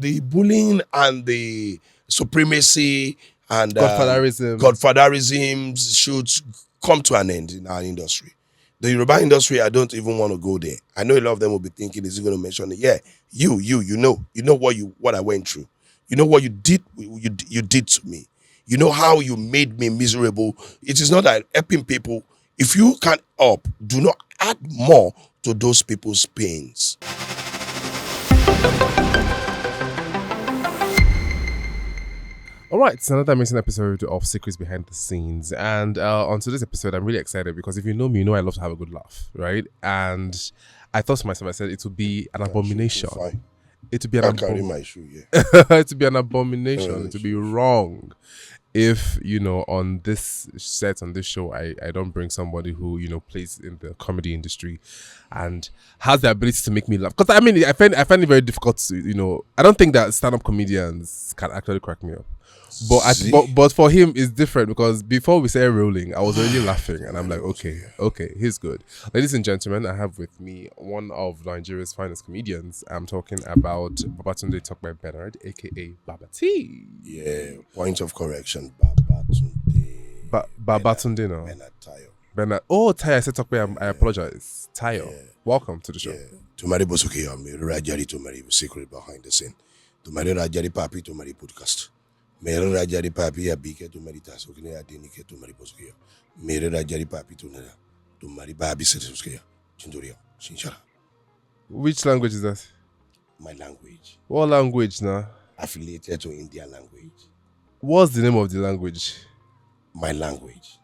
The bullying and the supremacy and Godfatherism. should come to an end in our industry. The Yoruba industry, I don't even want to go there. I know a lot of them will be thinking, is he going to mention it? Yeah, you know what I went through. You know what you did to me. You know how you made me miserable. It is not that helping people. If you can't help, do not add more to those people's pains. All right, it's another amazing episode of Secrets Behind the Scenes. And on today's episode, I'm really excited because if you know me, you know I love to have a good laugh, right? And I thought to myself, I said it would be an abomination. It would be an carry my shoe, yeah. It would be an abomination. It would be wrong if, on this set, on this show, I don't bring somebody who, plays in the comedy industry and has the ability to make me laugh. Because, I find it very difficult to, I don't think that stand-up comedians can actually crack me up. But for him, it's different because before we started rolling, I was already laughing and I'm like, okay, he's good. Ladies and gentlemen, I have with me one of Nigeria's finest comedians. I'm talking about BaBaTee Talk by Bernard, aka BaBaTee. Yeah, point of correction, BaBaTee. BaBaTee, no? Bernard Tayo. Bernard. Oh, Tayo, I said Talk by, I apologize. Tayo, yeah. Welcome to the show. Tumari Bosuke, Rajari Tumari, Secret Behind the Scene. Tumari Rajari Papi, Tumari Podcast. Mere Rajari Papi abike to Marita Sokine Adenike to Mariposkia. Mere Rajari Papi to Nera to Maribabi Setuskia. Chindoria. Shinshara. Which language is that? My language. What language now? Affiliated to Indian language. What's the name of the language? My language.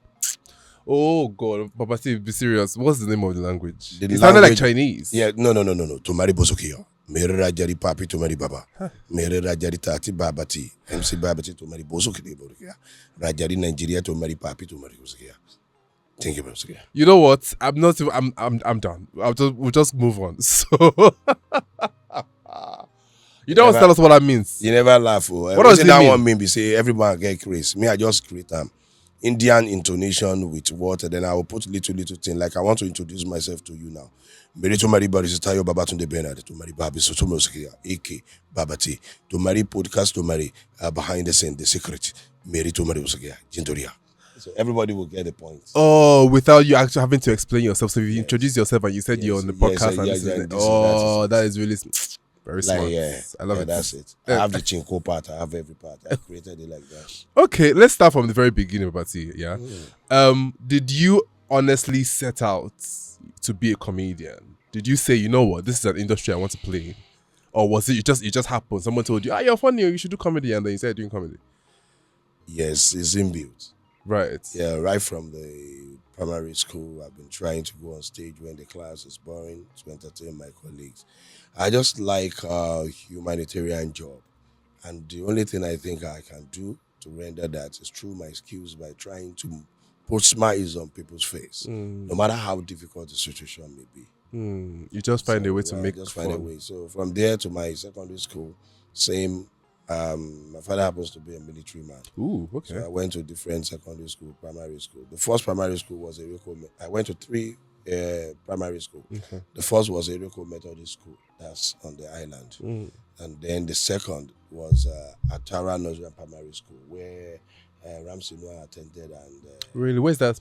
Oh God, BaBaTee, be serious. What's the name of the language? It sounded like Chinese. Yeah, no. To Maribosukia. Mere Rajari Papi to Mari Baba. Mere Rajari Tati BaBaTee. MC BaBaTee to Mari Bosukia. Rajari Nigeria to Mari Papi to Mari Bosukia. Thank you, Bosukia. You know what? I'm done. We'll just move on. So you don't want to tell us what that means. You never laugh. What does it that mean? One mean? Be say everyone get crazy. Me, I just create Indian intonation with what, and then I will put little thing. Like I want to introduce myself to you now. Mary to Mary Body Tayo Babatunde Bernard to Mary Babi Sotomoski, AK BaBaTee, to Mary Podcast to Mary Behind the Scene, The Secret, Mary to Mary Usagia, Jintoria. So everybody will get the point. Oh, without you actually having to explain yourself. So you introduce yourself and you said you're on the podcast. That is really very smart. I love it. That's it. I have the chinko part. I have every part. I created it like that. Okay, let's start from the very beginning, BaBaTee. Yeah. Did you honestly set out to be a comedian? Did you say, you know what, this is an industry I want to play in? Or was it it just happened? Someone told you, you're funny, you should do comedy, and then you started doing comedy? Yes, it's inbuilt. Right. Yeah, right from the primary school, I've been trying to go on stage when the class is boring to entertain my colleagues. I just like a humanitarian job. And the only thing I think I can do to render that is through my skills by trying to put smiles on people's face, no matter how difficult the situation may be. You just find a way to make find a way. So from there to my secondary school, same. My father happens to be a military man. Ooh, okay. So I went to different secondary school, primary school. The first primary school was I went to 3 primary school. Okay. The first was Eriko Methodist School. That's on the island. And then the second was Atara Nursery Primary School, where Ramsey Noah attended. And really, where's that?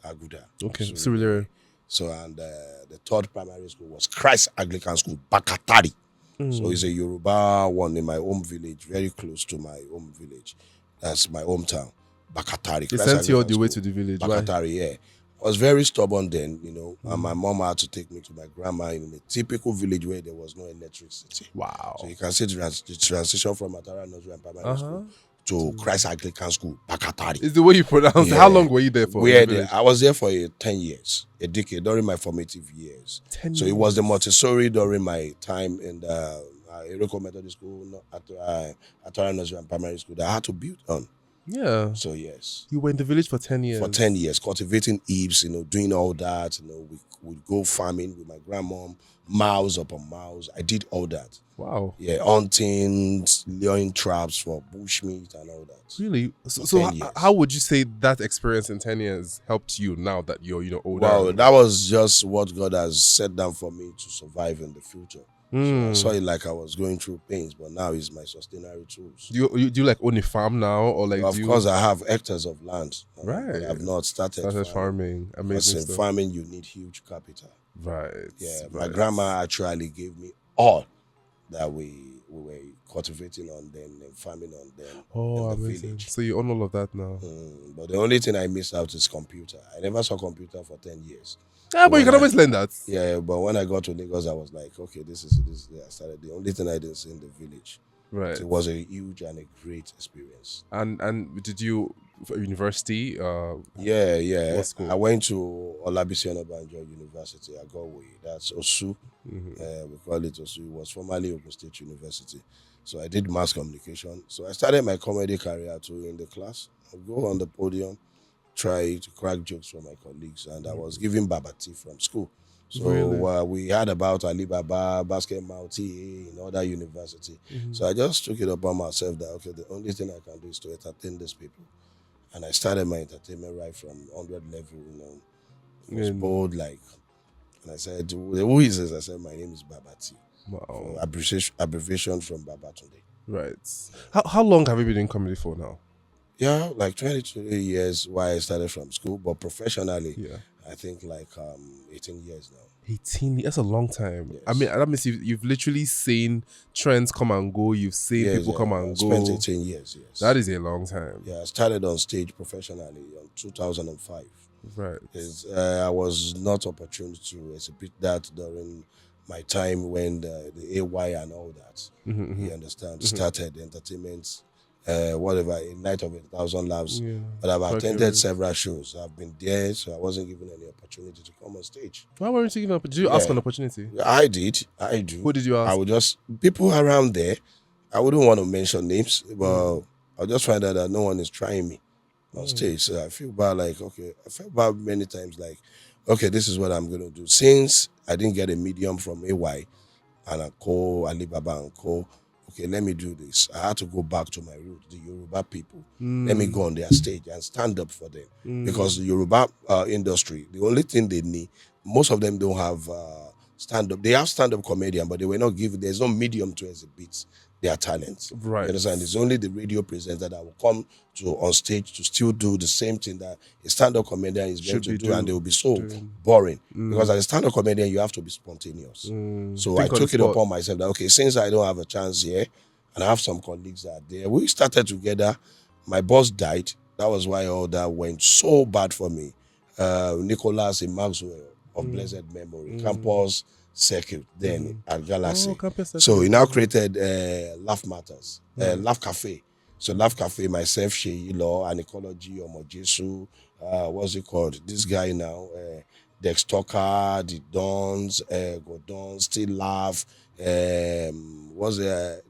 Aguda. Okay, so So and the third primary school was Christ Anglican School, Bakatari. So it's a Yoruba one in my home village, very close to my home village. That's my hometown, Bakatari. They sent you all the way to the village. Bakatari, yeah. I was very stubborn then, and my mom had to take me to my grandma in a typical village where there was no electricity. Wow. So you can see the transition from Atara Nursery and Primary School to Christ Anglican School, Bakatari. Is the way you pronounce it. How long were you there for? I was there for 10 years, a decade, during my formative years. 10 years. So it was the Montessori during my time in the Eriko Methodist School, Atara Nursery and Primary School that I had to build on. Yeah. So yes. You were in the village for 10 years. For 10 years, cultivating heaps, doing all that. We would go farming with my grandmom, miles upon miles. I did all that. Wow. Yeah, hunting, laying traps for bushmeat and all that. Really? So how would you say that experience in 10 years helped you now that you're, older? Well, that was just what God has set down for me to survive in the future. So I saw it like I was going through pains, but now it's my sustainable tools. Do you like own a farm now, or like? Of course, I have hectares of land, Right. but I've not started farming. Because Amazing in stuff. farming, you need huge capital. Right. Yeah, my right. grandma actually gave me all that we were cultivating on then and farming on then in the amazing. village. So you own all of that now. But the only thing I missed out is computer. I never saw computer for 10 years. Yeah, but you can always learn that. Yeah, but when I got to Lagos, I was like, okay, this is I started. The only thing I didn't see in the village. Right. It was a huge and a great experience. And did you for university? Yeah. What school? I went to Olabisi Onabanjo University. I got way. That's Osu. We call it Osu. It was formerly Ogun State University. So I did mass communication. So I started my comedy career too in the class. I go on the podium, try to crack jokes for my colleagues, and I was giving BaBaTee from school. So Really? we had about Alibaba, Basketball, TA in other university. So I just took it upon myself that, okay, the only thing I can do is to entertain these people. And I started my entertainment right from 100 level, It was bold, like, and I said, who is this? I said, my name is BaBaTee. Wow. Abbreviation from Babatunde. Right. How long have you been in comedy for now? Yeah, like 22 years while I started from school, but professionally, I think like 18 years now. 18, that's a long time. Yes. I mean, that means you've literally seen trends come and go. You've seen people come and go. Spent 18 years, yes. That is a long time. Yeah, I started on stage professionally in 2005. Right. I was not opportune to exhibit that during my time when the AY and all that, you understand, started entertainment, whatever, a night of 1,000 laughs. Yeah. But I've attended several shows. I've been there, so I wasn't given any opportunity to come on stage. Why weren't you given up? Did you ask for an opportunity? I did. I do. Who did you ask? I would just, people around there, I wouldn't want to mention names, but I'll just find out that no one is trying me on stage. So I feel bad, like, okay, I felt bad many times, like, okay, this is what I'm going to do. Since I didn't get a medium from AY and a co, Alibaba and co, okay, let me do this. I had to go back to my roots, the Yoruba people. Let me go on their stage and stand up for them. Because the Yoruba industry, the only thing they need, most of them don't have stand-up. They have stand-up comedian, but they were not given, there's no medium to exhibit their talents. Right. You understand? It's only the radio presenter that will come to on stage to still do the same thing that a stand-up comedian is meant to do, and they will be so boring. Because as a stand-up comedian, you have to be spontaneous. So I took it upon myself that, okay, since I don't have a chance here, and I have some colleagues that are there, we started together. My boss died. That was why all that went so bad for me. Nicholas in Maxwell of blessed memory, Campus Circuit, then at Galaxy. So he now created Laugh Matters, Laugh Cafe. So Laugh Cafe, myself, Sheyi Law, and Ecology, Omojesu, what's it called? This guy now, Dex Talker, The Dons, Godon, Still Laugh, there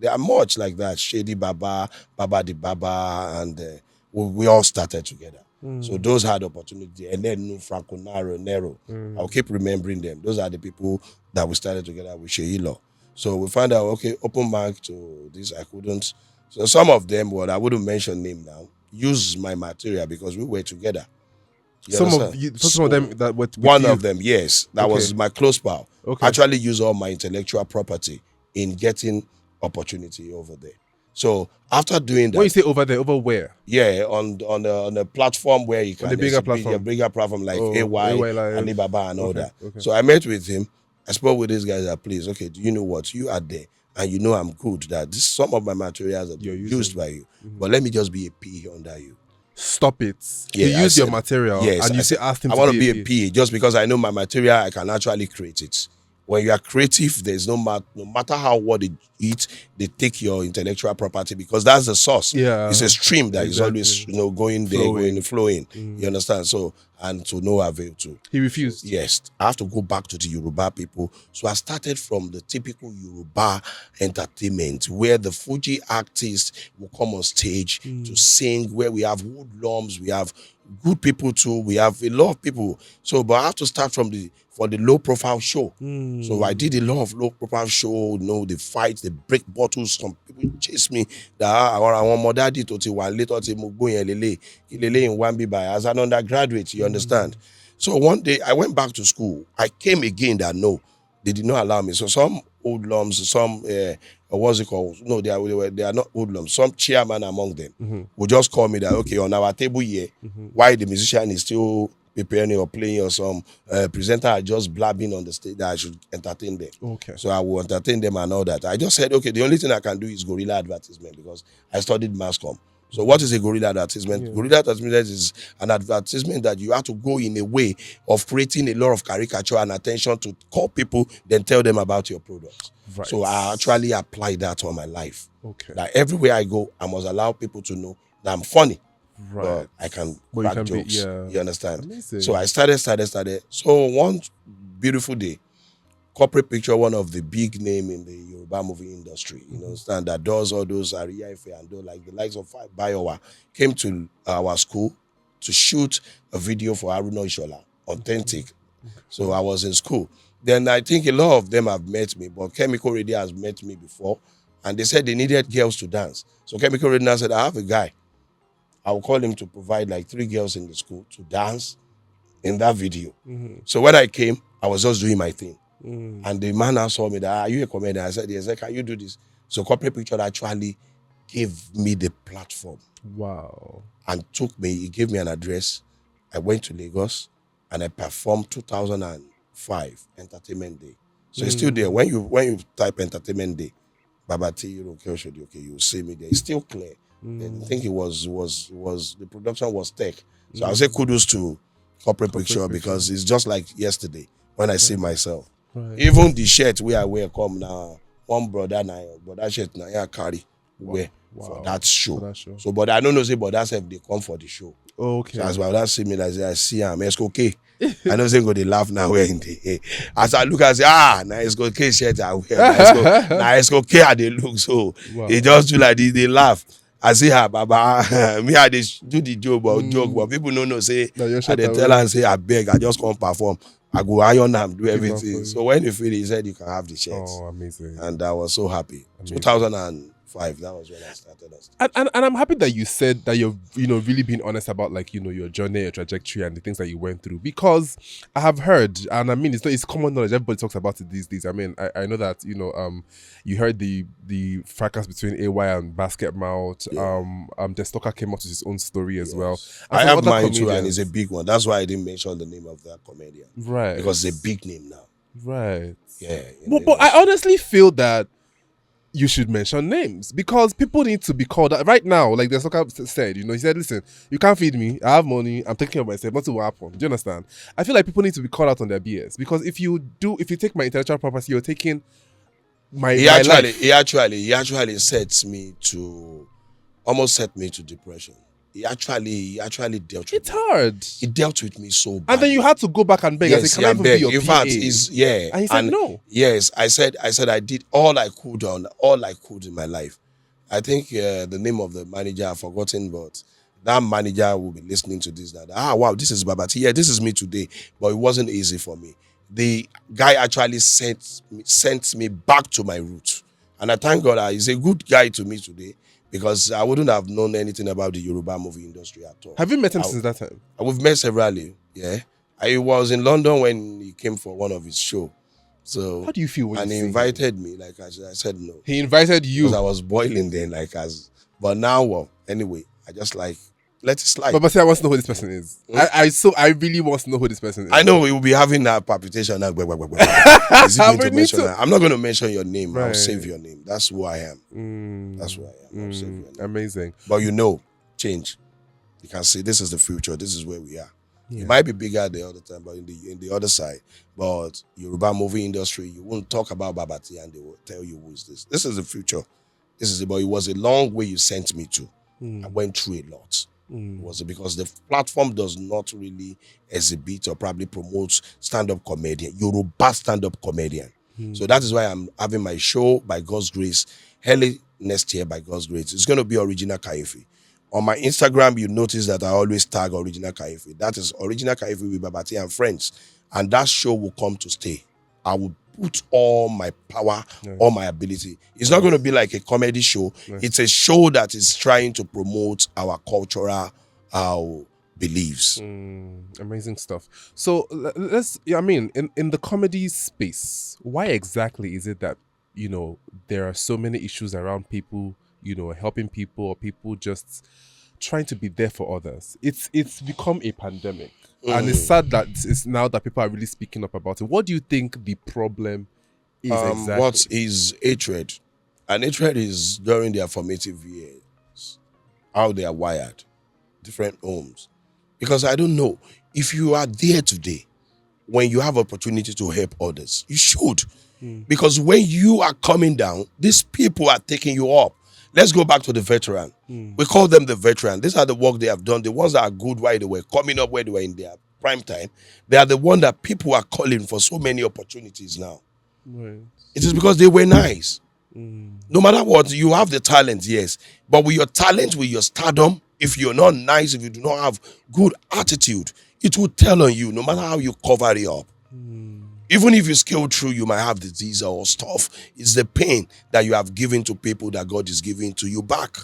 are much like that, Shady Baba, Baba the Baba, and we all started together. So those had opportunity. And then Franco Nero. I'll keep remembering them. Those are the people that we started together with Sheila. So we found out, okay, open mic to this, I couldn't. So some of them, well, I wouldn't mention name now, use my material because we were together. Some of them that were one of them, yes. That was my close pal. Actually use all my intellectual property in getting opportunity over there. So after doing that, when you say over there, over where? Yeah, on a platform where you can the bigger platform, a bigger platform like AY, Alibaba, and all that. Okay. So I met with him. I spoke with these guys that, please, okay, do you know what? You are there, and you know I'm good. That some of my materials are used by you, but let me just be a PA under you. Stop it. Yeah, you use your material, and you say, ask him I want to be a PA just because I know my material, I can actually create it. When you are creative, there's no matter how what they eat, they take your intellectual property because that's the source. Yeah, it's a stream that is always going there, flowing. You understand? So, and to no avail too. He refused. Yes, I have to go back to the Yoruba people. So I started from the typical Yoruba entertainment where the Fuji artists will come on stage to sing, where we have hoodlums, we have good people too, we have a lot of people. So, but I have to start from the low profile show. So I did a lot of low profile show, the fights, they break bottles, some people chase me that I want more daddy to one later in one be by as an undergraduate, you understand? So one day I went back to school. I came again that no, they did not allow me. So some hoodlums, some what's it called? No, they are not hoodlums. Some chairman among them will just call me that, okay, on our table here, why the musician is still preparing or playing, or some presenter are just blabbing on the stage, that I should entertain them. Okay. So I will entertain them and all that. I just said, okay, the only thing I can do is guerrilla advertisement, because I studied mass comm. So what is a guerrilla advertisement? Yeah. Guerrilla advertisement is an advertisement that you have to go in a way of creating a lot of caricature and attention to call people, then tell them about your products. Right. So I actually apply that on my life. Okay. That everywhere I go, I must allow people to know that I'm funny. Right. But I can But you crack can be- jokes. yeah. You understand? Amazing. So I started. So one beautiful day, corporate picture, one of the big name in the Yoruba movie industry, you understand, that does all those Aria Ife and do like the likes of Bayowa, came to our school to shoot a video for Haruna Ishola, authentic. So I was in school. Then I think a lot of them have met me, but Chemical Radio has met me before, and they said they needed girls to dance. So Chemical Radio said, I have a guy. I will call him to provide like 3 girls in the school to dance in that video. So when I came, I was just doing my thing. And the man now saw me that, are you a comedian? I said, yes. Like, can you do this? So corporate picture actually gave me the platform. Wow. And he gave me an address. I went to Lagos and I performed 2005 Entertainment Day. So it's still there. When you type Entertainment Day, BaBaTee, okay, you'll see me there. It's still clear. I think it was the production was tech. So I'll say kudos to corporate picture, because it's just like yesterday when I see myself. Right. Even the shirt where I wear come now, one brother shirt now I carry wear for that show. So but I don't know say, but that's if they come for the show. Okay. So as well, that see me like I see him, it's okay. I know say go they laugh now wearing the as I look I say, now it's okay shirt I wear. Now it's okay how they look. So they just do like this, they laugh. I see her, Baba. Me, I do the joke, but people don't know. Say, I they tell her and say, I beg, I just come perform. I go iron and do everything. So when you finish, he said you can have the shirts. Oh, amazing! And I was so happy. 2005, that was when I started. And I'm happy that you said that you've really been honest about like your journey, your trajectory, and the things that you went through. Because I have heard, and I mean it's common knowledge. Everybody talks about it these days. I mean I know that you heard the fracas between AY and Basket Mouth. Yeah. The Stalker came out with his own story as well. I have mine too, and it's a big one. That's why I didn't mention the name of that comedian. Right. Because it's a big name now. Right. Yeah. But I honestly feel that you should mention names, because people need to be called out right now. Like the Stalker said, he said, listen, you can't feed me. I have money. I'm taking care of myself. Nothing will happen. Do you understand? I feel like people need to be called out on their BS, because if you take my intellectual property, you're taking my life. He actually almost set me to depression. He actually dealt with It's hard. He dealt with me so bad. And then you had to go back and beg. Yes, Can I even be your in PA? fact, And he said no. Yes, I said I did all I could in my life. I think the name of the manager I've forgotten, but that manager will be listening to this. Wow, this is BaBaTee. Yeah, this is me today. But it wasn't easy for me. The guy actually sent me back to my roots. And I thank God he's a good guy to me today, because I wouldn't have known anything about the Yoruba movie industry at all. Have you met him since that time? We've met severally, yeah. I was in London when he came for one of his shows. So how do you feel when he invited me? Like I said no. He invited you. Because I was boiling then, but now, anyway, I just let it slide. But I want to know who this person is. I really want to know who this person is. I know we will be having that palpitation now. I'm not going to mention your name. Right. I'll save your name. That's who I am. That's who I am. I'll save your name. Amazing. But change. You can see this is the future. This is where we are. Yeah. It might be bigger the other time, but in the other side. But Yoruba movie industry, you won't talk about BaBaTee and they will tell you who is this. This is the future. But it was a long way you sent me to. I went through a lot. Was it because the platform does not really exhibit or probably promote stand-up comedian, Yoruba stand-up comedian. So that is why I'm having my show by God's grace early next year by God's grace. It's going to be Original Kaifi. On my Instagram, you notice that I always tag Original Kaifi. That is Original Kaifi with BaBaTee and friends. And that show will come to stay. I will put all my power, all my ability. It's not going to be like a comedy show. It's a show that is trying to promote our cultural beliefs. Amazing stuff. So let's, in the comedy space, why exactly is it that there are so many issues around people, helping people, or people just trying to be there for others. It's become a pandemic. And it's sad that it's now that people are really speaking up about it. What do you think the problem is exactly? What is hatred? And hatred is during their formative years, how they are wired, different homes. Because I don't know, if you are there today, when you have opportunity to help others, you should. Because when you are coming down, these people are taking you up. Let's go back to the veteran. We call them the veteran. These are the work they have done. The ones that are good while they were coming up, where they were in their prime time. They are the one that people are calling for so many opportunities now. Right. It is because they were nice. No matter what, you have the talent, yes. But with your talent, with your stardom, if you're not nice, if you do not have good attitude, it will tell on you, no matter how you cover it up. Even if you scale through, you might have disease or stuff. It's the pain that you have given to people that God is giving to you back.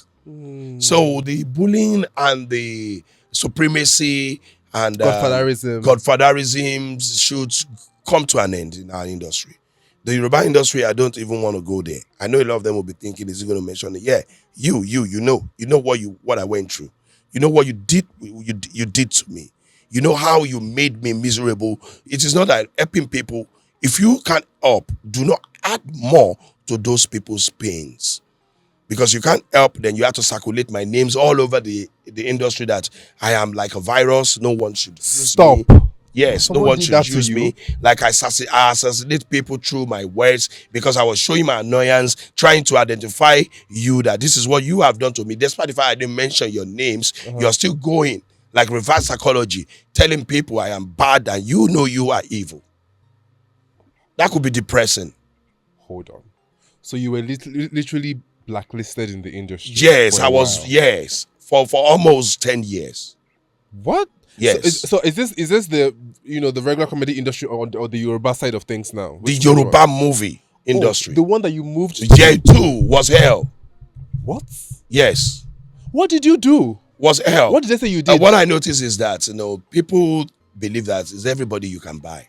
So the bullying and the supremacy and Godfatherism should come to an end in our industry. The Yoruba industry, I don't even want to go there. I know a lot of them will be thinking, is he going to mention it? Yeah, you know what I went through. You know what you did to me. You know how you made me miserable. It is not that helping people. If you can't help, do not add more to those people's pains. Because you can't help, then you have to circulate my names all over the industry that I am like a virus. No one should use me. Yes, Someone no one did should that to use you? me. Like I assassinate people through my words because I was showing my annoyance, trying to identify you that this is what you have done to me. Despite the fact I didn't mention your names, you're still going like reverse psychology, telling people I am bad and you know you are evil. That could be depressing. Hold on. So you were literally blacklisted in the industry? Yes, for a I was. while. Yes, for almost 10 years. What? Yes. So is this the the regular comedy industry or the Yoruba side of things now? The Which one? Yoruba movie industry. The one that you moved to? Yeah, too was hell. What? Yes, What did you do? was hell. What did they say you did? What I noticed is that people believe that it's everybody you can buy.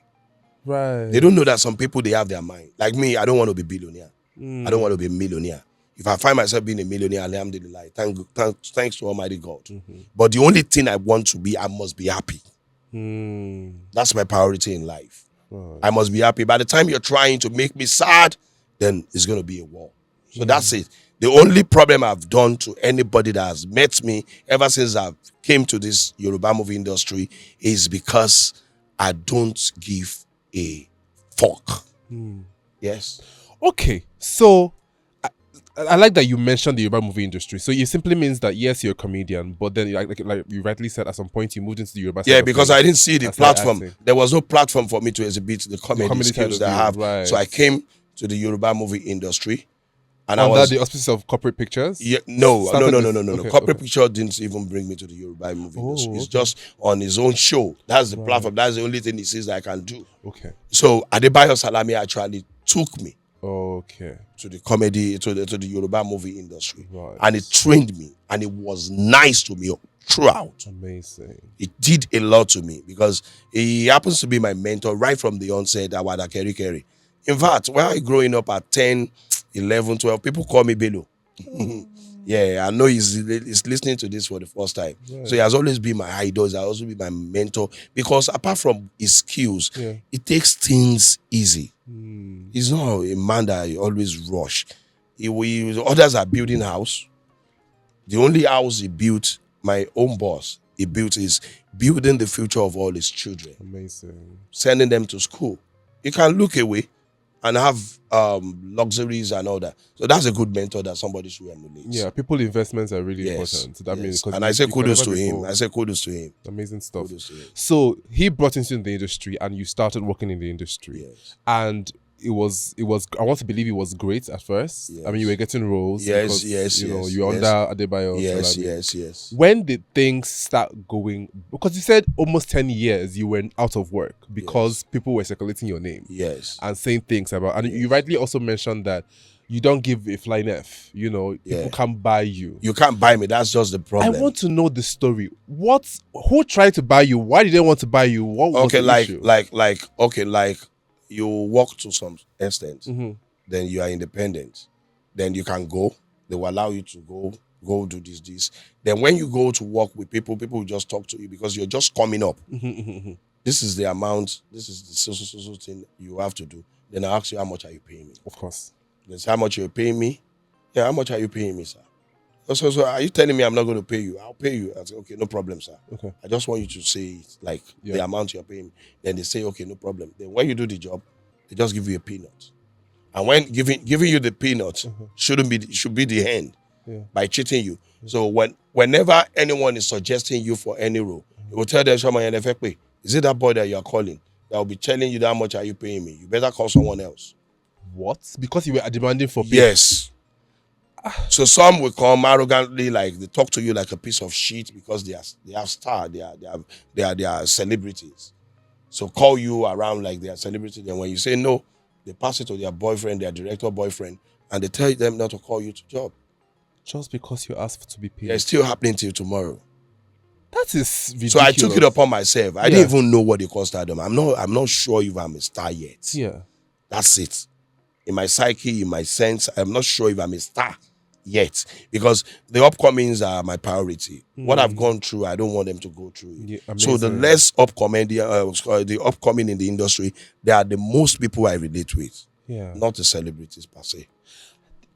Right. They don't know that some people, they have their mind. Like me, I don't want to be billionaire. I don't want to be a millionaire. If I find myself being a millionaire, alhamdulillah, thanks to Almighty God. But the only thing I want to be, I must be happy. That's my priority in life. Right. I must be happy. By the time you're trying to make me sad, then it's going to be a war. So that's it. The only problem I've done to anybody that has met me ever since I came to this Yoruba movie industry is because I don't give a fuck. Yes. Okay, so I like that you mentioned the Yoruba movie industry. So it simply means that yes, you're a comedian, but then like you rightly said, at some point you moved into the Yoruba side. Yeah, because I didn't see the and started platform. acting. There was no platform for me to exhibit the comedy side skills of that I you, have. right. So I came to the Yoruba movie industry, and Under I was the auspices of Corporate Pictures. Yeah, no. Started this- okay, Corporate okay. Picture didn't even bring me to the Yoruba movie industry. It's okay. just on his own show. That's the platform. That's the only thing he says that I can do. Okay. So Adebayo Salami actually took me Okay. to the comedy, to the Yoruba movie industry. Right. And it trained me, and it was nice to me throughout. Amazing. It did a lot to me because he happens to be my mentor right from the onset. Awada Keri Keri. In fact, when I growing up at 10, 11, 12, people call me Bello. Yeah, I know he's listening to this for the first time. Right. So he has always been my idol. He has also been my mentor because apart from his skills, he takes things easy. He's not a man that always rush. Others are building house. The only house he built, my own boss, he built is building the future of all his children. Amazing. Sending them to school. You can look away and have luxuries and all that. So that's a good mentor that somebody should emulate. Yeah, people investments are really Yes, important. So that yes. means, 'cause And I say you kudos can to never him. be I say kudos to him. amazing stuff. Kudos to him. So he brought into the industry and you started working in the industry. Yes. And it was I want to believe it was great at first. I mean, you were getting roles. Yes, because, yes, you know, yes, you're yes. under Adebayo. Yes, Salami. yes. When did things start going? Because you said almost 10 years you were out of work because people were circulating your name Yes. and saying things about, and you rightly also mentioned that you don't give a flying F. You know, people can't buy you. You can't buy me. That's just the problem. I want to know the story. Who tried to buy you? Why did they want to buy you? What was the issue? like you work to some extent, then you are independent. Then you can go. They will allow you to go do this. Then when you go to work with people will just talk to you because you're just coming up. This is the amount, this is the so thing you have to do. Then I ask you, how much are you paying me? Of course. That's how much you're paying me? Yeah, how much are you paying me, sir? So are you telling me I'm not going to pay you? I'll pay you. I say, okay, no problem, sir. Okay. I just want you to say like the amount you're paying me. Then they say, okay, no problem. Then when you do the job, they just give you a peanut. And when giving you the peanut should be the end by cheating you. So whenever anyone is suggesting you for any role, you will tell them someone in effect, is it that boy that you are calling that will be telling you that how much are you paying me? You better call someone else. What? Because you were demanding for pay? Yes. So some will come arrogantly, like they talk to you like a piece of shit because they are star, they are celebrities. So call you around like they are celebrities. And when you say no, they pass it to their boyfriend, their director boyfriend, and they tell them not to call you to job. Just because you asked to be paid. Yeah, it's still happening till tomorrow. That is ridiculous. So I took it upon myself. I didn't even know what they call stardom. I'm not sure if I'm a star yet. Yeah. That's it. In my psyche, in my sense, I'm not sure if I'm a star yet. Because the upcomings are my priority. What I've gone through, I don't want them to go through it. Yeah, so the less upcoming, the upcoming in the industry, they are the most people I relate with. Yeah. Not the celebrities per se.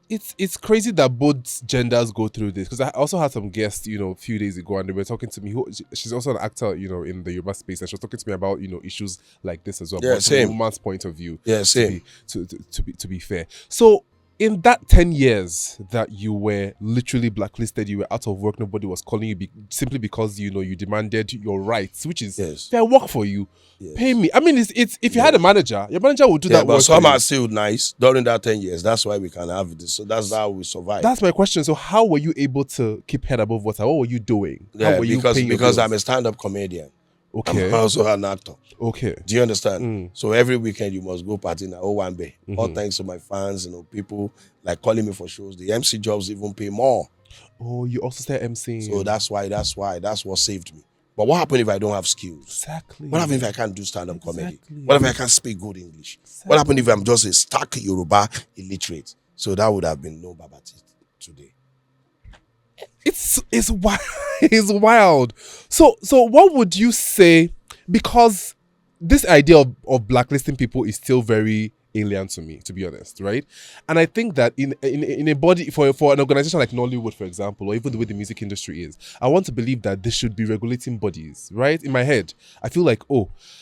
It's crazy that both genders go through this, because I also had some guests, a few days ago, and they were talking to me. She's also an actor, in the Yoruba space, and she was talking to me about issues like this as well. Yeah, but same. From a woman's point of view. Yeah, same. To be fair. So in that 10 years that you were literally blacklisted, you were out of work, nobody was calling you simply because you demanded your rights, which is fair work for you. Yes. Pay me. I mean, it's if you had a manager, your manager would do that work. But some are still nice during that 10 years. That's why we can have this. So that's how we survive. That's my question. So how were you able to keep head above water? What were you doing? Yeah, because I'm a stand-up comedian. Okay. I'm also an actor. Okay. Do you understand? So every weekend you must go party in Owambe. All thanks to my fans, people like calling me for shows. The MC jobs even pay more. Oh, you also start MCing. So that's what saved me. But what happened if I don't have skills? Exactly. What happened if I can't do stand-up comedy? What if I can't speak good English? What happened if I'm just a stark Yoruba illiterate? So that would have been no BaBaTee today. It's wild. It's wild. So what would you say? Because this idea of blacklisting people is still very alien to me, to be honest, right? And I think that in a body for an organization like Nollywood, for example, or even the way the music industry is, I want to believe that there should be regulating bodies, right? In my head, I feel like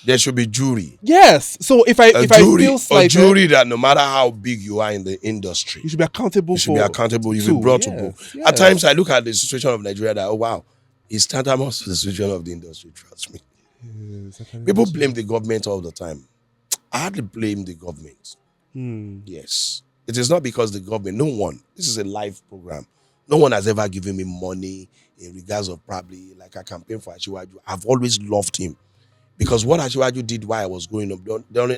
there should be jury. Yes. So if I feel slighted, a jury that no matter how big you are in the industry, you should be accountable. You should be brought to book. Yes. At times, I look at the situation of Nigeria that wow, it's tantamount to the situation of the industry. Trust me. Yes, people blame the government all the time. I hardly blame the government. Yes. It is not because the government, no one, this is a live program. No one has ever given me money in regards of probably like a campaign for Asiwaju. I've always loved him because what Asiwaju did while I was growing up,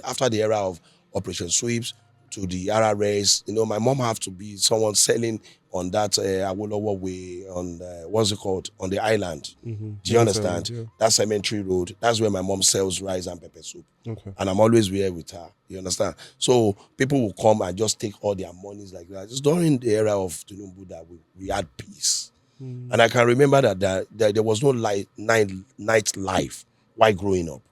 after the era of Operation Sweeps to the RRS, my mom have to be someone selling on that Awolowo way on what's it called, on the island. Do you understand? Yeah. That cemetery road. That's where my mom sells rice and pepper soup. Okay. And I'm always there with her. You understand? So people will come and just take all their monies like that. Just during the era of Tinubu that we had peace. And I can remember that there was no night life while growing up.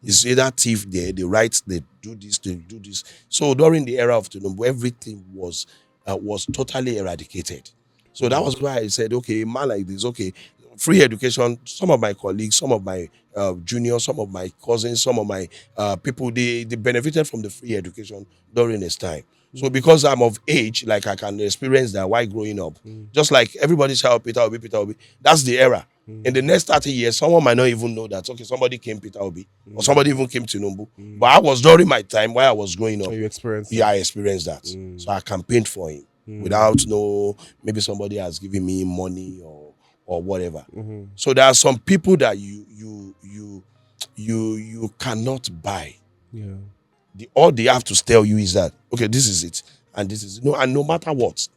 You see that thief there, the rights, they do this. So during the era of Tinubu, everything was totally eradicated. So that was why I said, okay, a man like this, okay, free education. Some of my colleagues, some of my juniors, some of my cousins, some of my people, they benefited from the free education during this time. So because I'm of age, like I can experience that while growing up, just like everybody shout Peter Obi, that's the era. In the next 30 years, someone might not even know that, okay, somebody came Peter Obi, or somebody even came Tinubu. But I was during my time while I was growing up. So you experienced I experienced that. So I campaigned for him without maybe somebody has given me money or whatever. So there are some people that you cannot buy. Yeah. All they have to tell you is that, okay, this is it, and this is it. And no matter what,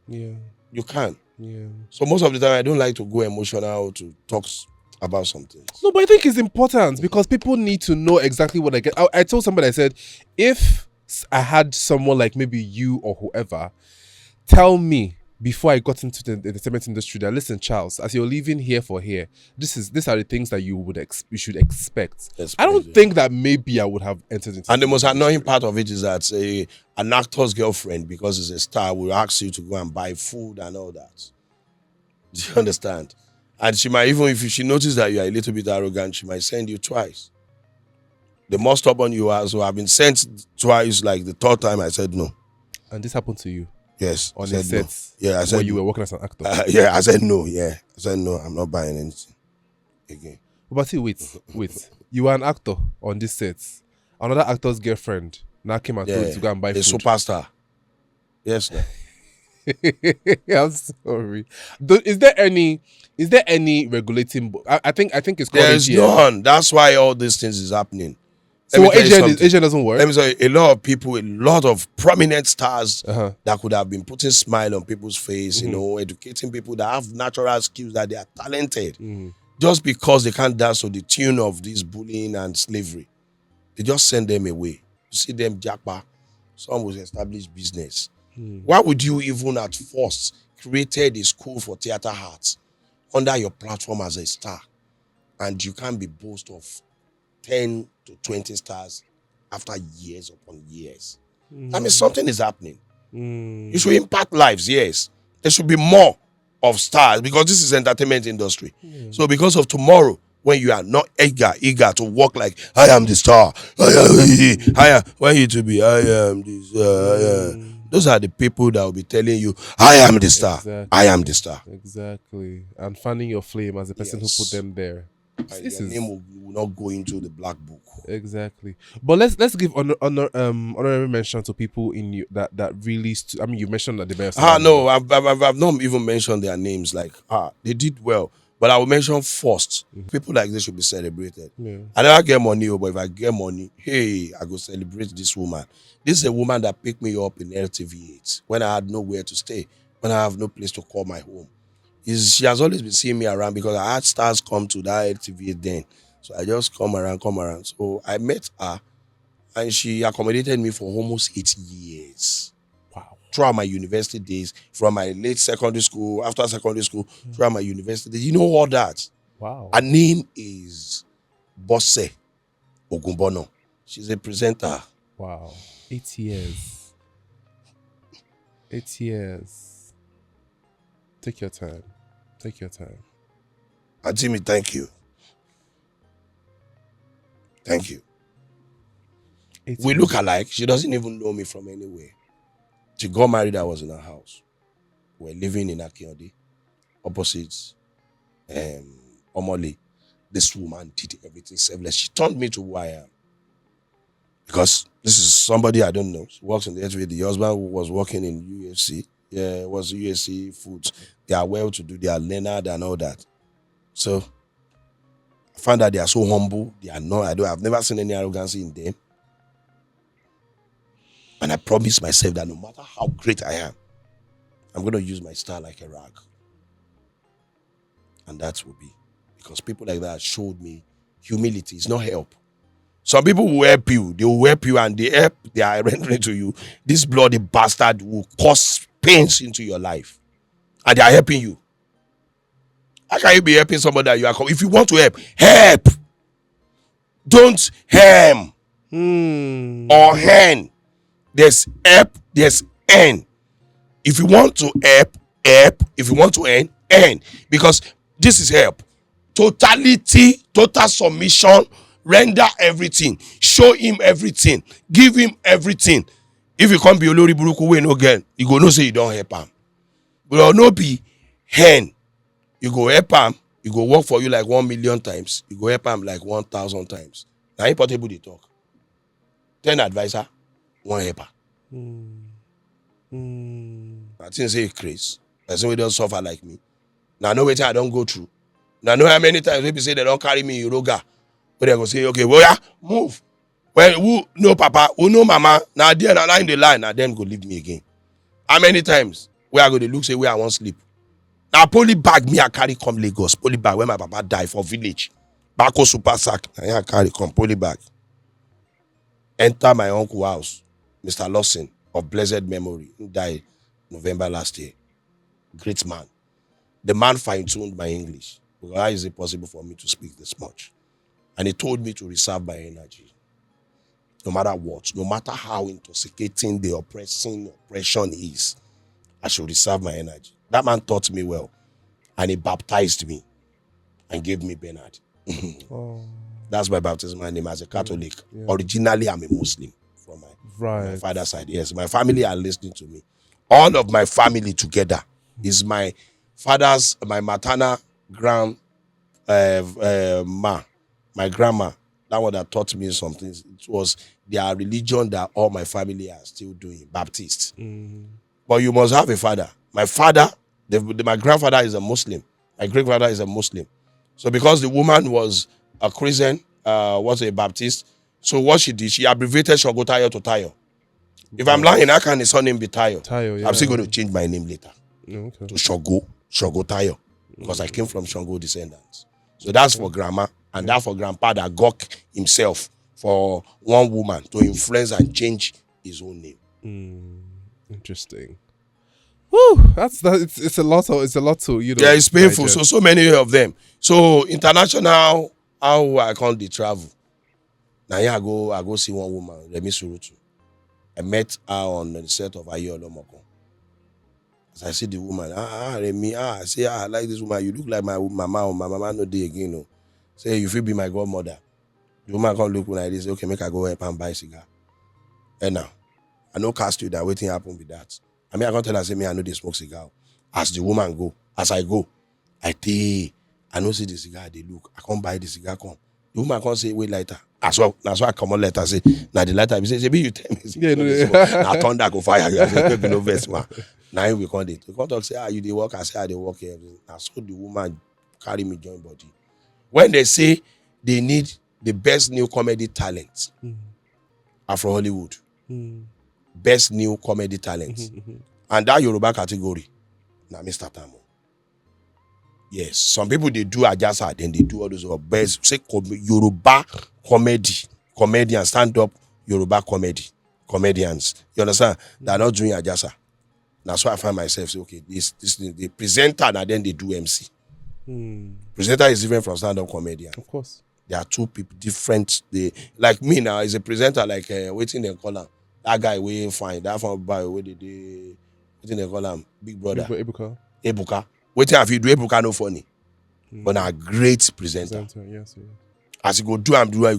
you can. Yeah. So most of the time, I don't like to go emotional to talk about something. No, but I think it's important because people need to know exactly what I get. I told somebody, I said, if I had someone like maybe you or whoever tell me before I got into the entertainment industry that, listen, Charles, as you're leaving here for here, these are the things that you should expect. I don't think that maybe I would have entered into. And the most annoying part of it is that an actor's girlfriend, because it's a star, will ask you to go and buy food and all that. Do you understand? And she might, even if she notices that you are a little bit arrogant, she might send you twice. The more stubborn you are, so I've been sent twice. Like the third time, I said no. And this happened to you? Yes. On the set? No. Yeah, I said when you were working as an actor? Yeah, I said no. Yeah, I said no. I'm not buying anything again. But see, wait. You were an actor on this set. Another actor's girlfriend now came and told you to go and buy food. A superstar. Yes, no. I'm sorry. Is there any regulating? I think it's called There's AGN. none. That's why all these things is happening. So AGN doesn't work. Let me say, a lot of people, a lot of prominent stars that could have been putting smile on people's face, you know, educating people that have natural skills, that they are talented, just because they can't dance to the tune of this bullying and slavery. They just send them away. You see them jackpot. Some will establish business. Why would you even at first created a school for theater arts under your platform as a star, and you can't be boast of 10 to 20 stars after years upon years? That means something is happening. You should impact lives, yes. There should be more of stars, because this is entertainment industry. So because of tomorrow, when you are not eager to work like, I am the star, I am, when you to be, I am this, those are the people that will be telling you, I am the star. Exactly. I am the star. Exactly. And fanning your flame as the person who put them there. Your name will not go into the black book. Exactly. But let's give honorary mention to people in you that really. I mean, you mentioned that the best. No, I've not even mentioned their names. Like, they did well. But I will mention first, people like this should be celebrated. I never get money, but if I get money, hey, I go celebrate this woman. This is a woman that picked me up in LTV8 when I had nowhere to stay, when I have no place to call my home. She has always been seeing me around because I had stars come to that LTV8 then. So I just come around. So I met her, and she accommodated me for almost 8 years. Wow. Throughout my university days, from my late secondary school, after secondary school, throughout my university days. You know all that. Wow. Her name is Bosse Ogumbono. She's a presenter. Wow. 8 years. 8 years. Take your time. Jimmy, thank you. Thank you. We look alike. She doesn't even know me from anywhere. She got married, I was in her house. We're living in Akiode, opposite Omole. This woman did everything selfless. She turned me to who I am. Because this is somebody I don't know. She works in the HV. The husband was working in UFC. Yeah, it was UFC Foods. They are well-to-do. They are Leonard and all that. So I found that they are so humble. They are not. I've never seen any arrogance in them. And I promise myself that no matter how great I am, I'm going to use my star like a rag. And that will be. Because people like that showed me humility. It's not help. Some people will help you. They will help you, and the help they are rendering to you, this bloody bastard will cause pains into your life. And they are helping you. How can you be helping somebody that you are? If you want to help. Don't hem. Or hen. There's help, there's end. If you want to help. If you want to end. Because this is help. Totality, total submission, render everything. Show him everything. Give him everything. If you can't be Olori Buruku way no again, you go no say you don't help him. But no be hen. You go help him. You go work for you like 1 million times. You go help him like 1,000 times. Now important they talk. 10 advisor. One helper. I think say crazy. Person wey don't suffer like me. Now know what I don't go through. Now know how many times people say they don't carry me in Yoruba. But they go say, okay, well yeah, move. Well, who no papa, who no mama, now there now in the line, now them go leave me again. How many times where I go to look say where I want sleep? Now poly bag me I carry come Lagos. Poly bag when my papa die for village. Bako super sack. I carry come poly bag. Enter my uncle's house. Mr. Lawson of blessed memory, who died November last year. Great man. The man fine-tuned my English. How is it possible for me to speak this much? And he told me to reserve my energy. No matter what, no matter how intoxicating the oppression is, I should reserve my energy. That man taught me well. And he baptized me and gave me Bernard. That's my baptismal name as a Catholic. Originally, I'm a Muslim from my father's side. Yes, my family are listening to me. All of my family together is my father's, my maternal my grandma, that one that taught me something. It was their religion that all my family are still doing, Baptist. But you must have a father. My father, my grandfather is a Muslim. My great-grandfather is a Muslim. So because the woman was a Christian, was a Baptist, so what she did, she abbreviated Shogotayo to Tayo. If I'm lying, how can his surname be Tayo? Tayo, yeah. I'm still going to change my name later to Shogotayo, because I came from Shango descendants. So that's for grandma, and that for grandpa that got himself for one woman to influence and change his own name. Interesting. Woo, it's a lot to Yeah, it's painful. digest. So many of them. So international, how I can't travel. Now here I go see one woman, Remi Surutu. I met her on the set of Ayo Olomoko. As I see the woman, Remi, I say, I like this woman. You look like my mama, or my mama no day again. No. Say, you feel be my godmother. The woman can't look like this. Okay, make her go help and buy cigar. And now, I know cast you that waiting happen with that. I mean, I can't tell her, say, me, I know they smoke cigar. As the woman go, as I go, I know see the cigar, they look. I can't buy the cigar, come. The woman can't say, wait lighter. That's why I come on later, say, now the lighter, say, you tell me. Now thunder go fire you. I say, no vest, man. Now we can't date. We can't talk, say, you they work, I say, they work here. Now so the woman carry me join body. When they say they need the best new comedy talent, Afro Hollywood, best new comedy talent, and that Yoruba category, now Mr. Tamo. Yes, some people they do Ajasa, then they do all those best say Yoruba comedians, stand up Yoruba comedians. You understand? They're not doing Ajasa. That's why I find myself say, okay, this the presenter and then they do MC. Presenter is different from stand-up comedian. Of course. There are two people different. They like me now is a presenter like waiting they call him. That guy we fine. That from by where they waiting they call him Big Brother. Ebuka. Waiting if you do Ebuka no funny. But a great presenter. Yes. As you go do and where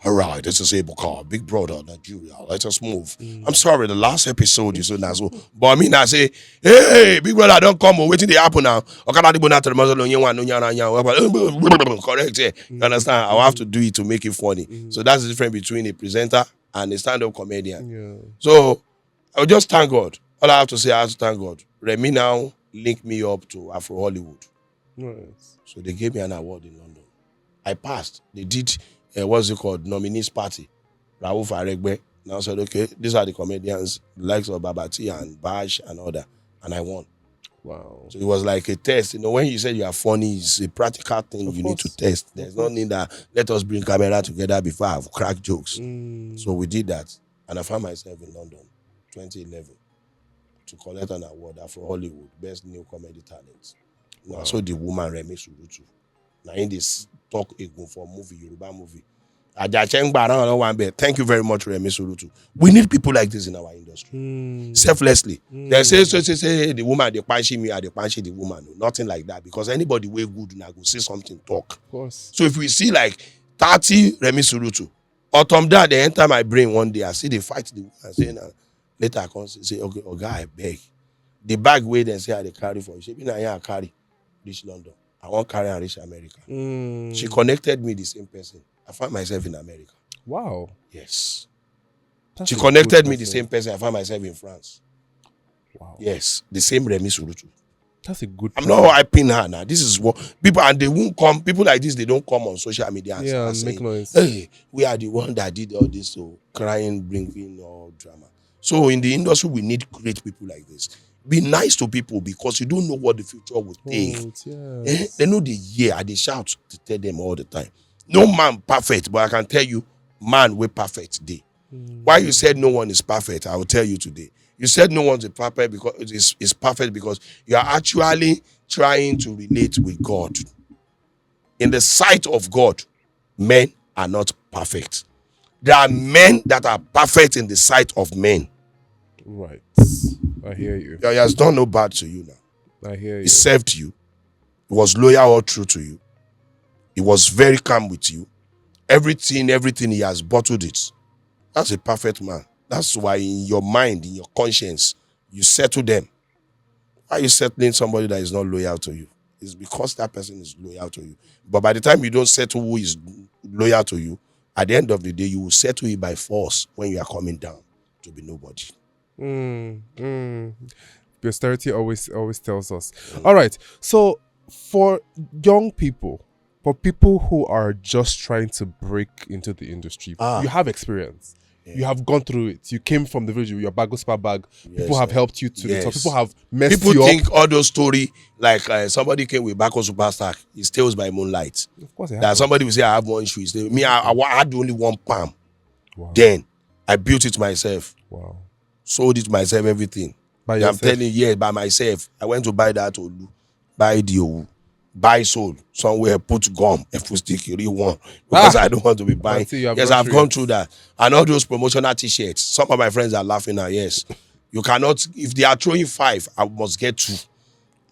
all right, this is Ebuka, Big Brother, Nigeria. Let us move. I'm sorry, the last episode you so nazo. But I mean I say, hey, Big Brother, don't come. Waiting the happen now. Correct. Yeah. You understand? I'll have to do it to make it funny. So that's the difference between a presenter and a stand-up comedian. Yeah. So I'll just thank God. All I have to say, I have to thank God. Remy now linked me up to Afro Hollywood. Nice. So they gave me an award in London. I passed. They did what's it called? Nominees party. Raouf Aregbe. Now said, okay, these are the comedians, the likes of BaBaTee and Bash and other. And I won. Wow. So it was like a test. You know, when you said you are funny, it's a practical thing Of you course. need to test. There's no need that let us bring camera together before I've cracked jokes. So we did that. And I found myself in London, 2011, to collect an award for Hollywood, Best New Comedy Talent. Wow. Now, so the woman Remi Surutu. Now in this talk again for movie, Yoruba movie. Thank you very much, Remi Surutu. We need people like this in our industry. Selflessly. They say the woman, they punch me, they punch the woman. Nothing like that. Because anybody way good now go say something, talk. Of course. So if we see like 30 Remi Surutu, autumn that they enter my brain one day, I see they fight the woman. I say, later I come say, okay, oh God, I beg. The bag way they say I they carry for you. She be now here I carry reach London. I won't carry and reach America. She connected me the same person. I found myself in America. Wow. Yes. That's She a connected good me the person. same person. I found myself in France. Wow. Yes. The same Remi Surutu. That's a good I'm person. not hyping her now. This is what people, and they won't come. People like this, they don't come on social media and start Yeah, saying, make noise. hey, we are the one that did all this, so crying, bringing all drama. So in the industry, we need great people like this. Be nice to people because you don't know what the future will take. Yes. They know the year and they shout to tell them all the time. No man perfect, but I can tell you, man we perfect day. Why you said no one is perfect, I will tell you today. You said no one's perfect because it's perfect because you are actually trying to relate with God. In the sight of God, men are not perfect. There are men that are perfect in the sight of men. Right. I hear you. He has done no bad to you now. I hear you. He served you. He was loyal all true to you. He was very calm with you. Everything he has bottled it. That's a perfect man. That's why in your mind, in your conscience, you settle them. Why are you settling somebody that is not loyal to you? It's because that person is loyal to you. But by the time you don't settle who is loyal to you, at the end of the day, you will settle it by force when you are coming down to be nobody. Posterity always tells us. All right. So for young people, for people who are just trying to break into the industry, you have experience. Yeah. You have gone through it. You came from the village with your bagospa bag. People have helped you to the top. People have messed you up. People think all those story like somebody came with Bako Superstar. His tales by moonlight. Of course, that somebody will say I have one shoe. Me, I had only one palm. Wow. Then I built it myself. Wow. Sold it myself. Everything. I'm telling you, yeah, by myself. I went to buy that Olu, buy the Owu, buy soul somewhere, put gum, sticky one because I don't want to be buying. Yes, I've gone through that. And all those promotional t-shirts. Some of my friends are laughing now. Yes, you cannot. If they are throwing 5, I must get 2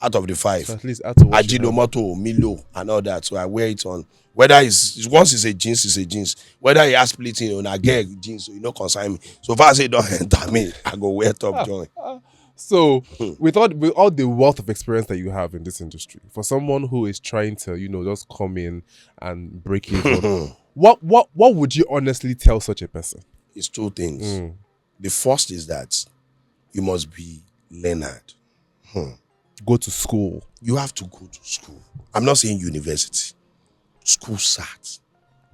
out of the 5. So at least Ajinomoto, Milo, and all that. So I wear it on. Whether once it's a jeans, it's a jeans. Whether he has splitting on a get jeans, so you know consign me. So far as it don't enter me, I go wear top joint. So with all the wealth of experience that you have in this industry, for someone who is trying to, just come in and break it, what would you honestly tell such a person? It's 2 things. The first is that you must be learned. Go to school. You have to go to school. I'm not saying university. School SAT.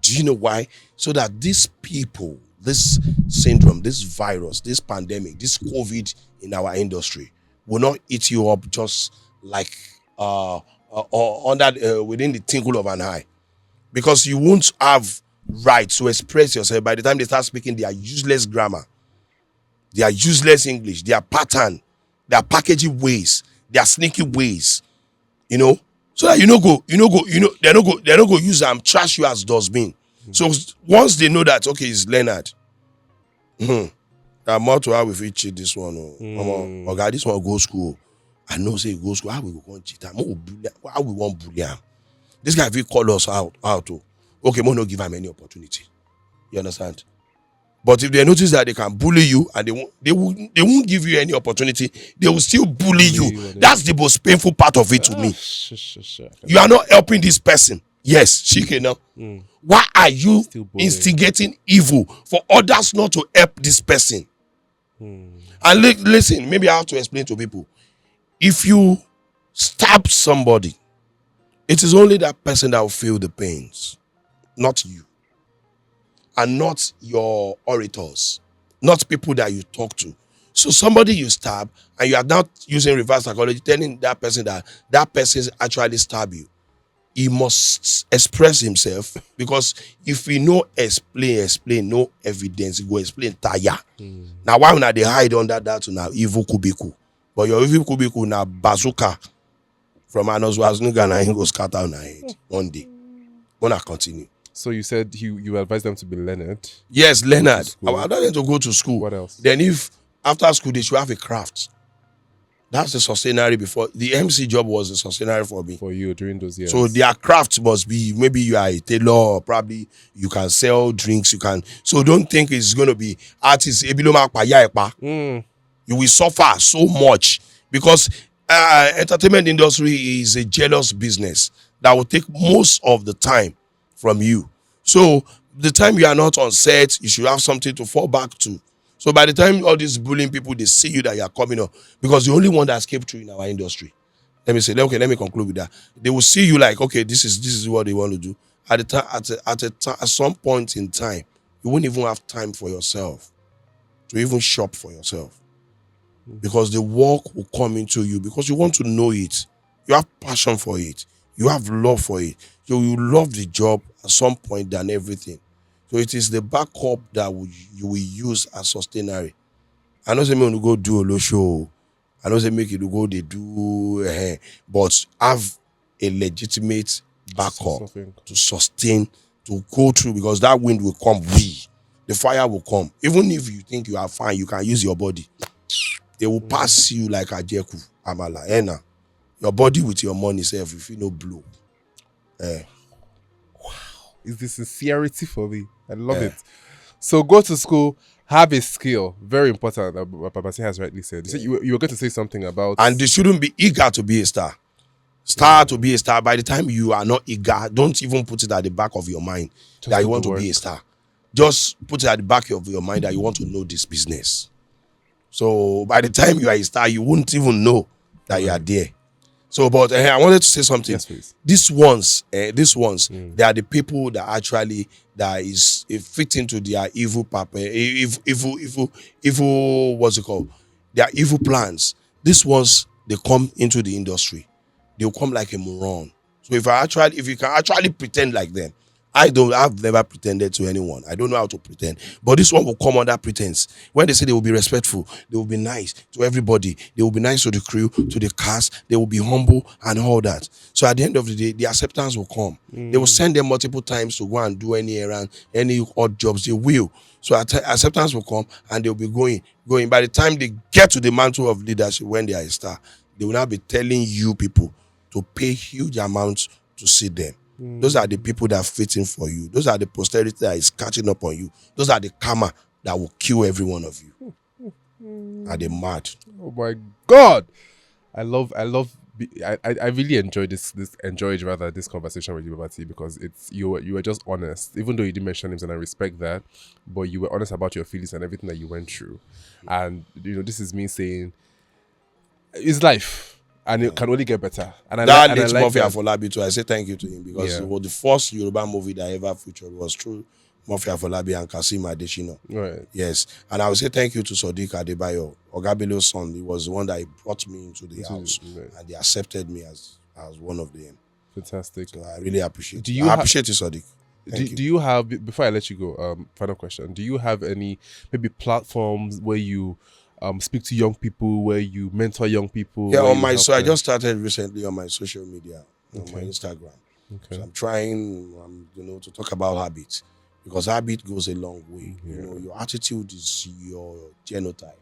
Do you know why? So that these people, this syndrome, this virus, this pandemic, this COVID in our industry will not eat you up just like or within the tinkle of an eye, because you won't have right to express yourself. By the time they start speaking their useless grammar, their useless English, their pattern, their packaging ways, their sneaky ways, so that they're not go use them trash you as dustbin. So once they know that it's Leonard, I'm more to how we cheat this one. Okay, this one go school. I know say go school. How we go cheat him? How we want bully him? This guy will call us out. Okay, we not give him any opportunity. You understand? But if they notice that they can bully you and they won't give you any opportunity, they will still bully you. That's the most painful part of it to me. You are not helping this person. Yes, Shike now. Why are you instigating evil for others not to help this person? And listen, maybe I have to explain to people. If you stab somebody, it is only that person that will feel the pains, not you. And not your orators, not people that you talk to. So somebody you stab, and you are not using reverse psychology, telling that person that person actually stab you. He must express himself, because if we no explain, no evidence, he go explain tire. Now why not they hide under that now evil kubiku? But your evil kubiku now bazooka from Anoswaznuga na go scatter on head one day. Wanna continue. So you said you advise them to be learned? Yes, learned. I want them to go to school. What else? Then if after school they should have a craft. That's the sustainary before. The MC job was the sustainary for me. For you during those years. So their craft must be, maybe you are a tailor, or probably you can sell drinks, you can. So don't think it's going to be artists. You will suffer so much, because entertainment industry is a jealous business that will take most of the time from you. So the time you are not on set, you should have something to fall back to. So by the time all these bullying people, they see you that you are coming up, because the only one that escaped through in our industry. Let me conclude with that. They will see you like, okay, this is what they want to do. At some point in time, you won't even have time for yourself to even shop for yourself, because the work will come into you, because you want to know it. You have passion for it. You have love for it. You love the job at some point than everything. So it is the backup that you will use as sustainary. I know say me want to go do a low show. I know say make it to go they do, but have a legitimate backup to sustain, to go through, because that wind will come. The fire will come. Even if you think you are fine, you can use your body. They will pass you like a jeku amala. Ena. Your body with your money self, if you no blow. Is the sincerity for me. I love it. So go to school, have a skill. Very important. BaBaTee has rightly said. You said you were going to say something about... And they shouldn't be eager to be a star. To be a star. By the time you are not eager, don't even put it at the back of your mind that you want to be a star. Just put it at the back of your mind that you want to know this business. So by the time you are a star, you won't even know that you are there. So, but I wanted to say something. Yes, please. These ones, they are the people that actually fit into their evil what's it called? Their evil plans. These ones, they come into the industry. They'll come like a moron. So if you can actually pretend like them, I've never pretended to anyone. I don't know how to pretend. But this one will come under pretense. When they say they will be respectful, they will be nice to everybody. They will be nice to the crew, to the cast. They will be humble and all that. So at the end of the day, the acceptance will come. They will send them multiple times to go and do any errand, any odd jobs. They will. So acceptance will come and they'll be going. By the time they get to the mantle of leadership, when they are a star, they will now be telling you people to pay huge amounts to see them. Those are the people that are fitting for you. Those are the posterity that is catching up on you. Those are the karma that will kill every one of you. Are they mad? Oh my God! I really enjoyed this conversation with you, BaBaTee, because you were just honest. Even though you didn't mention names, and I respect that, but you were honest about your feelings and everything that you went through. And this is me saying, it's life. And it can only get better. And I like Murphy Afolabi too. I say thank you to him because it was the first Yoruba movie that I ever featured was through Murphy Afolabi and Kasim Adeshina. Right. Yes. And I will say thank you to Sadiq Adebayo, Ogabelo's son. He was the one that brought me into the house. Right. And they accepted me as one of them. Fantastic. So I really appreciate it. I appreciate you, Sadiq. Do you have, before I let you go, final question, do you have any maybe platforms where you speak to young people, where you mentor young people? Yeah, I just started recently on my social media, on my Instagram. Okay. So I'm trying, to talk about habits, because habit goes a long way. Yeah. Your attitude is your genotype.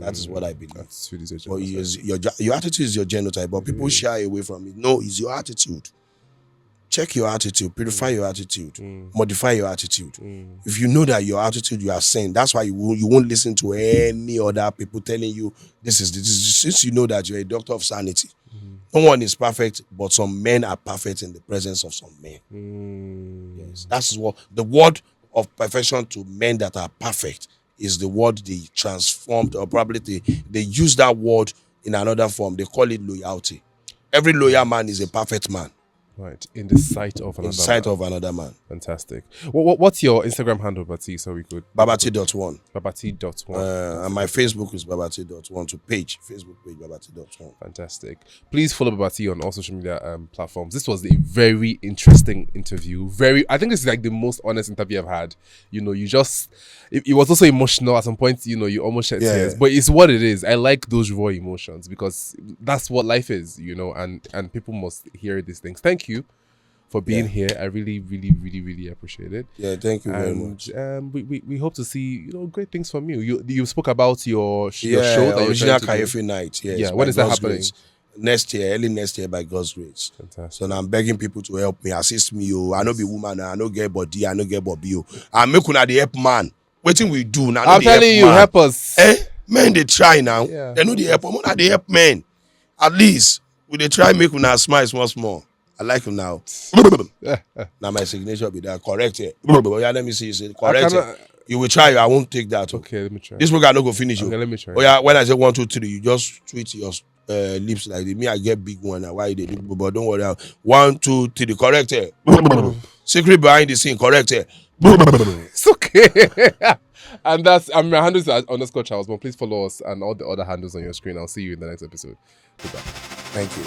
That is what I believe. Attitude is your genotype. Your attitude is your genotype, but people shy away from it. No, it's your attitude. Check your attitude, purify your attitude, modify your attitude. If you know that your attitude you are saying, that's why you won't listen to any other people telling you this is since you know that you're a doctor of sanity. No one is perfect, but some men are perfect in the presence of some men. Yes, that's what the word of perfection to men that are perfect is the word they transformed, or probably they use that word in another form. They call it loyalty. Every loyal man is a perfect man. Right, in the sight of another man. Fantastic. What's your Instagram handle, BaBaTee, so we could... BaBaTee.1. BaBaTee.1. And my Facebook is BaBaTee.1 to Facebook page BaBaTee.1. Fantastic. Please follow BaBaTee on all social media platforms. This was a very interesting interview. I think this is like the most honest interview I've had. You just... It was also emotional at some point, you almost shed tears. But it's what it is. I like those raw emotions because that's what life is, and people must hear these things. Thank you for being here. I really, really, really, really appreciate it. Yeah, thank you very much. We hope to see great things from you. You spoke about your show that Original Kayefi Night. Yes, yeah, when is that happening? Grace. Next year, early next year, by God's grace. Fantastic. So now I'm begging people to help me, assist me. I know be woman, I know get body, I know get bobby. I make una the help man. Waiting we do now. I'm telling you, help us. Men they try now. Yeah. They know the help. Una they help men. At least we they try make una smile once more. I like him now. Now my signature be there. Correct it. Yeah, let me see. You say correct it. You will try. I won't take that. Okay, let me try. This program not go finish you. Okay, let me try. Oh yeah, when I say 1, 2, 3, you just tweet your lips like this. Me, I get big one. Why they do? But don't worry. 1, 2, 3. Correct it. Secret behind the scene. Correct it. It's okay. And my handle is _Charles. But please follow us and all the other handles on your screen. I'll see you in the next episode. Goodbye. Thank you.